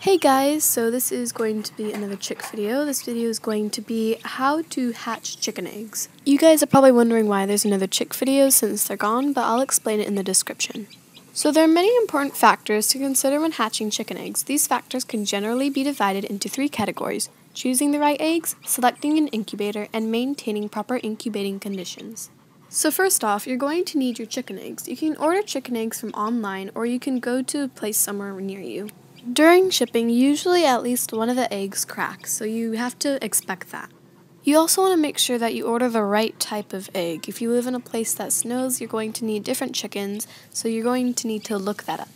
Hey guys, so this is going to be another chick video. This video is going to be how to hatch chicken eggs. You guys are probably wondering why there's another chick video since they're gone, but I'll explain it in the description. So there are many important factors to consider when hatching chicken eggs. These factors can generally be divided into three categories: choosing the right eggs, selecting an incubator, and maintaining proper incubating conditions. So first off, you're going to need your chicken eggs. You can order chicken eggs from online, or you can go to a place somewhere near you. During shipping, usually at least one of the eggs cracks, so you have to expect that. You also want to make sure that you order the right type of egg. If you live in a place that snows, you're going to need different chickens, so you're going to need to look that up.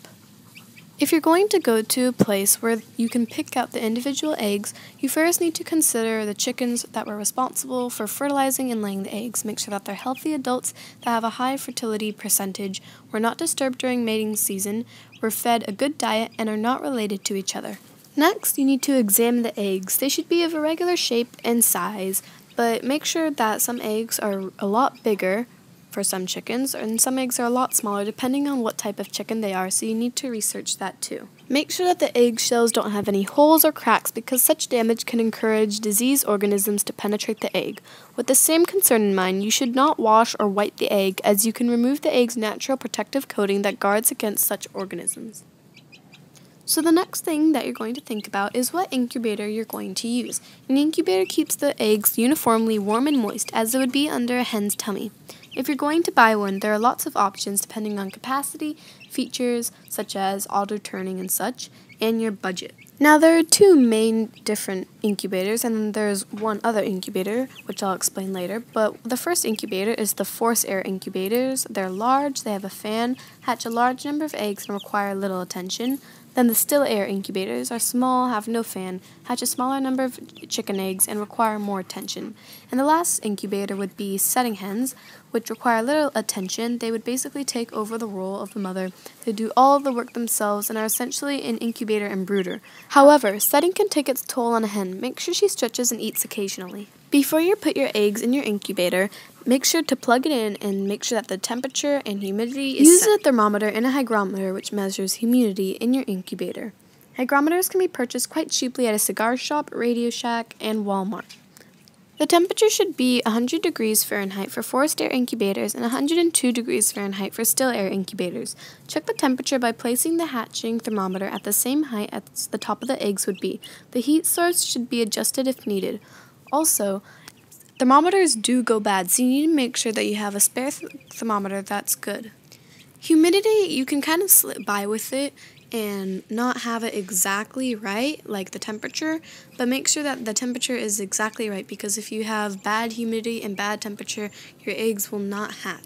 If you're going to go to a place where you can pick out the individual eggs, you first need to consider the chickens that were responsible for fertilizing and laying the eggs. Make sure that they're healthy adults that have a high fertility percentage, were not disturbed during mating season, were fed a good diet, and are not related to each other. Next, you need to examine the eggs. They should be of a regular shape and size, but make sure that some eggs are a lot bigger for some chickens, and some eggs are a lot smaller depending on what type of chicken they are, so you need to research that too. Make sure that the egg shells don't have any holes or cracks, because such damage can encourage disease organisms to penetrate the egg. With the same concern in mind, you should not wash or wipe the egg, as you can remove the egg's natural protective coating that guards against such organisms. So the next thing that you're going to think about is what incubator you're going to use. An incubator keeps the eggs uniformly warm and moist, as it would be under a hen's tummy. If you're going to buy one, there are lots of options depending on capacity, features such as auto-turning and such, and your budget. Now there are two main different incubators, and then there's one other incubator, which I'll explain later, but the first incubator is the force air incubators. They're large, they have a fan, hatch a large number of eggs, and require little attention. Then the still air incubators are small, have no fan, hatch a smaller number of chicken eggs, and require more attention. And the last incubator would be setting hens, which require little attention. They would basically take over the role of the mother. They do all of the work themselves and are essentially an incubator and brooder. However, setting can take its toll on a hen. Make sure she stretches and eats occasionally. Before you put your eggs in your incubator, make sure to plug it in and make sure that the temperature and humidity is set. Use a thermometer and a hygrometer, which measures humidity in your incubator. Hygrometers can be purchased quite cheaply at a cigar shop, Radio Shack, and Walmart. The temperature should be 100 degrees Fahrenheit for forced air incubators and 102 degrees Fahrenheit for still air incubators. Check the temperature by placing the hatching thermometer at the same height as the top of the eggs would be. The heat source should be adjusted if needed. Also, thermometers do go bad, so you need to make sure that you have a spare thermometer that's good. Humidity, you can kind of slip by with it and not have it exactly right, like the temperature, but make sure that the temperature is exactly right, because if you have bad humidity and bad temperature, your eggs will not hatch.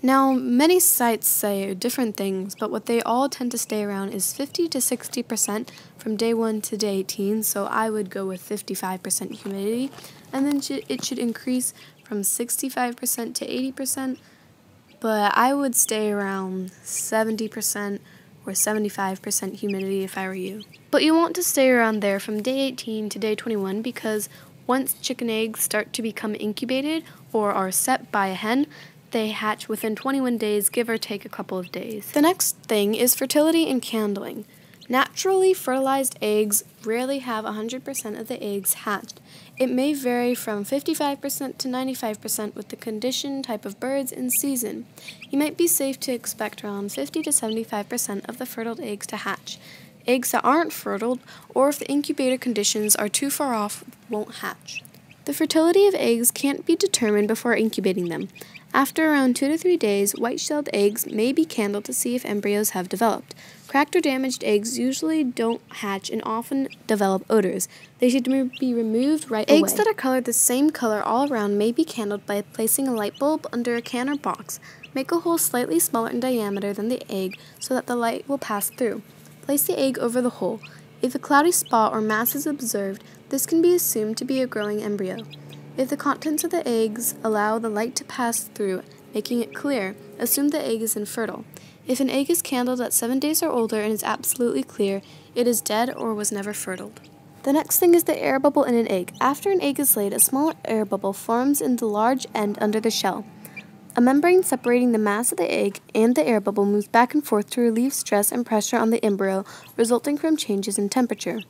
Now, many sites say different things, but what they all tend to stay around is 50 to 60% from day 1 to day 18, so I would go with 55% humidity, and then it should increase from 65% to 80%, but I would stay around 70% or 75% humidity if I were you. But you want to stay around there from day 18 to day 21, because once chicken eggs start to become incubated or are set by a hen, they hatch within 21 days, give or take a couple of days. The next thing is fertility and candling. Naturally fertilized eggs rarely have 100% of the eggs hatched. It may vary from 55% to 95% with the condition, type of birds, and season. You might be safe to expect around 50 to 75% of the fertile eggs to hatch. Eggs that aren't fertile, or if the incubator conditions are too far off, won't hatch. The fertility of eggs can't be determined before incubating them. After around 2 to 3 days, white-shelled eggs may be candled to see if embryos have developed. Cracked or damaged eggs usually don't hatch and often develop odors. They should be removed right away. Eggs that are colored the same color all around may be candled by placing a light bulb under a can or box. Make a hole slightly smaller in diameter than the egg so that the light will pass through. Place the egg over the hole. If a cloudy spot or mass is observed, this can be assumed to be a growing embryo. If the contents of the eggs allow the light to pass through, making it clear, assume the egg is infertile. If an egg is candled at 7 days or older and is absolutely clear, it is dead or was never fertiled. The next thing is the air bubble in an egg. After an egg is laid, a small air bubble forms in the large end under the shell. A membrane separating the mass of the egg and the air bubble moves back and forth to relieve stress and pressure on the embryo resulting from changes in temperature.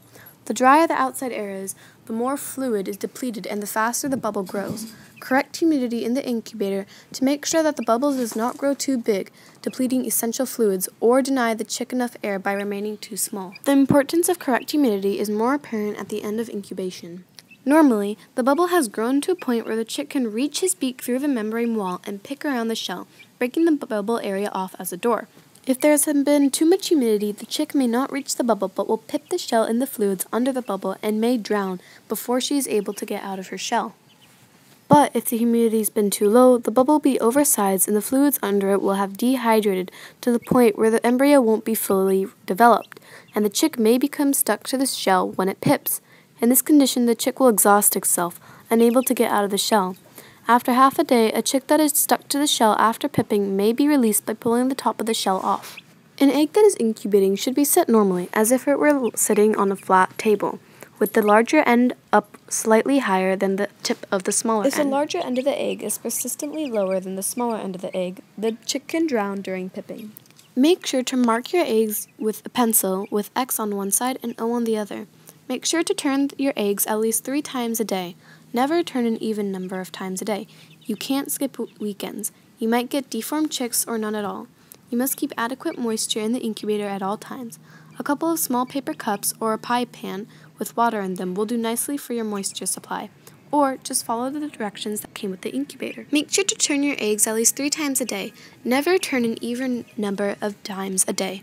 The drier the outside air is, the more fluid is depleted and the faster the bubble grows. Correct humidity in the incubator to make sure that the bubble does not grow too big, depleting essential fluids, or deny the chick enough air by remaining too small. The importance of correct humidity is more apparent at the end of incubation. Normally, the bubble has grown to a point where the chick can reach his beak through the membrane wall and pick around the shell, breaking the bubble area off as a door. If there has been too much humidity, the chick may not reach the bubble but will pip the shell in the fluids under the bubble and may drown before she is able to get out of her shell. But if the humidity has been too low, the bubble will be oversized and the fluids under it will have dehydrated to the point where the embryo won't be fully developed, and the chick may become stuck to the shell when it pips. In this condition, the chick will exhaust itself, unable to get out of the shell. After half a day, a chick that is stuck to the shell after pipping may be released by pulling the top of the shell off. An egg that is incubating should be set normally, as if it were sitting on a flat table, with the larger end up slightly higher than the tip of the smaller end. If the larger end of the egg is persistently lower than the smaller end of the egg, the chick can drown during pipping. Make sure to mark your eggs with a pencil with X on one side and O on the other. Make sure to turn your eggs at least 3 times a day. Never turn an even number of times a day. You can't skip weekends. You might get deformed chicks or none at all. You must keep adequate moisture in the incubator at all times. A couple of small paper cups or a pie pan with water in them will do nicely for your moisture supply. Or just follow the directions that came with the incubator. Make sure to turn your eggs at least 3 times a day. Never turn an even number of times a day.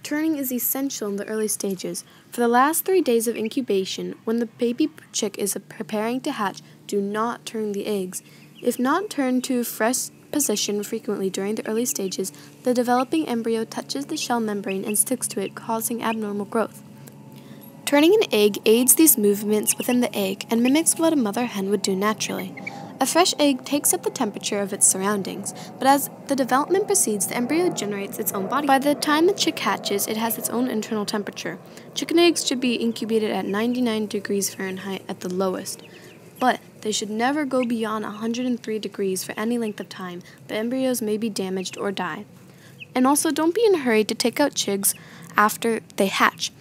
Turning is essential in the early stages. For the last 3 days of incubation, when the baby chick is preparing to hatch, do not turn the eggs. If not turned to a fresh position frequently during the early stages, the developing embryo touches the shell membrane and sticks to it, causing abnormal growth. Turning an egg aids these movements within the egg and mimics what a mother hen would do naturally. A fresh egg takes up the temperature of its surroundings, but as the development proceeds, the embryo generates its own body. By the time the chick hatches, it has its own internal temperature. Chicken eggs should be incubated at 99 degrees Fahrenheit at the lowest, but they should never go beyond 103 degrees for any length of time. The embryos may be damaged or die. And also, don't be in a hurry to take out chicks after they hatch.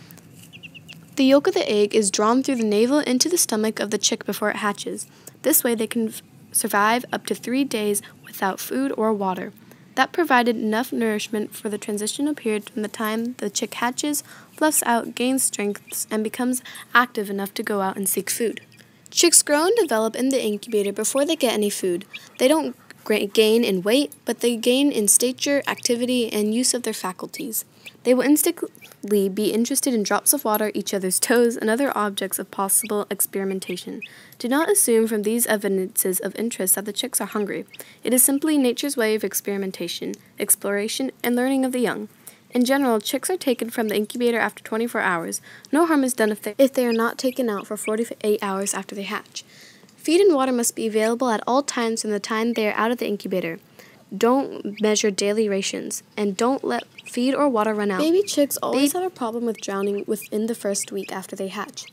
The yolk of the egg is drawn through the navel into the stomach of the chick before it hatches. This way they can survive up to 3 days without food or water. That provided enough nourishment for the transitional period from the time the chick hatches, fluffs out, gains strength, and becomes active enough to go out and seek food. Chicks grow and develop in the incubator before they get any food. They don't gain in weight, but they gain in stature, activity, and use of their faculties. They will instinctively be interested in drops of water, each other's toes, and other objects of possible experimentation. Do not assume from these evidences of interest that the chicks are hungry. It is simply nature's way of experimentation, exploration, and learning of the young. In general, chicks are taken from the incubator after 24 hours. No harm is done if they are not taken out for 48 hours after they hatch. Feed and water must be available at all times from the time they are out of the incubator. Don't measure daily rations, and don't let feed or water run out. Baby chicks always have a problem with drowning within the first week after they hatch.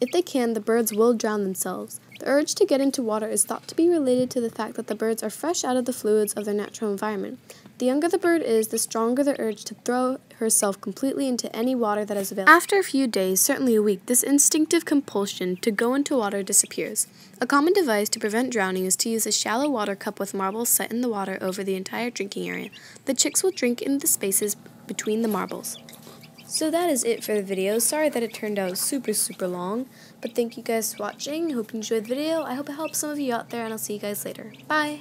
If they can, the birds will drown themselves. The urge to get into water is thought to be related to the fact that the birds are fresh out of the fluids of their natural environment. The younger the bird is, the stronger the urge to throw herself completely into any water that is available. After a few days, certainly a week, this instinctive compulsion to go into water disappears. A common device to prevent drowning is to use a shallow water cup with marbles set in the water over the entire drinking area. The chicks will drink in the spaces between the marbles. So that is it for the video. Sorry that it turned out super long, but thank you guys for watching. Hope you enjoyed the video. I hope it helps some of you out there, and I'll see you guys later. Bye!